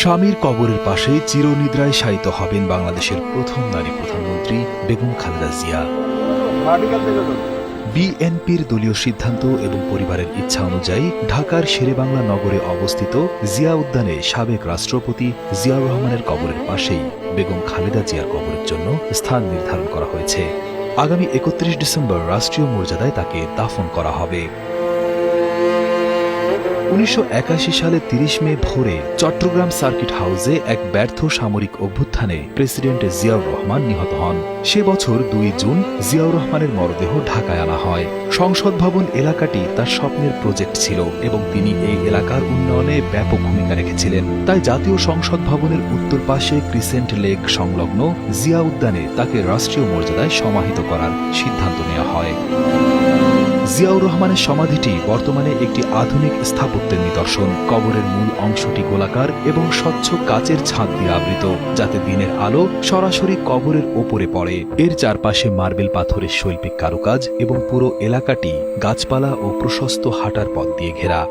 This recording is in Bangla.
স্বামীর কবরের পাশে চিরনিদ্রায় শায়িত হবেন বাংলাদেশের প্রথম নারী প্রধানমন্ত্রী বেগম খালেদা জিয়া। বিএনপির দলীয় সিদ্ধান্ত এবং পরিবারের ইচ্ছা অনুযায়ী ঢাকার শেরেবাংলা নগরে অবস্থিত জিয়া উদ্যানে সাবেক রাষ্ট্রপতি জিয়াউর রহমানের কবরের পাশেই বেগম খালেদা জিয়ার কবরের জন্য স্থান নির্ধারণ করা হয়েছে। আগামী ৩১ ডিসেম্বর রাষ্ট্রীয় মর্যাদায় তাকে দাফন করা হবে। ১৯৮১ সালে ৩০ মে ভোরে চট্টগ্রাম সার্কিট হাউসে এক ব্যর্থ সামরিক অভ্যুত্থানে প্রেসিডেন্ট জিয়াউর রহমান নিহত হন। সে বছর ২ জুন জিয়াউর রহমানের মরদেহ ঢাকায় আনা হয়। সংসদ ভবন এলাকাটি তার স্বপ্নের প্রজেক্ট ছিল এবং তিনি এই এলাকার উন্নয়নে ব্যাপক ভূমিকা রেখেছিলেন। তাই জাতীয় সংসদ ভবনের উত্তর পাশে ক্রিসেন্ট লেক সংলগ্ন জিয়া উদ্যানে তাকে রাষ্ট্রীয় মর্যাদায় সমাহিত করার সিদ্ধান্ত নেওয়া হয়। জিয়াউর রহমানের সমাধিটি বর্তমানে একটি আধুনিক স্থাপত্যের নিদর্শন। কবরের মূল অংশটি গোলাকার এবং স্বচ্ছ কাচের ছাদ দিয়ে আবৃত, যাতে দিনের আলো সরাসরি কবরের ওপরে পড়ে। এর চারপাশে মার্বেল পাথরের শৈল্পিক কারুকাজ এবং পুরো এলাকাটি গাছপালা ও প্রশস্ত হাঁটার পথ দিয়ে ঘেরা।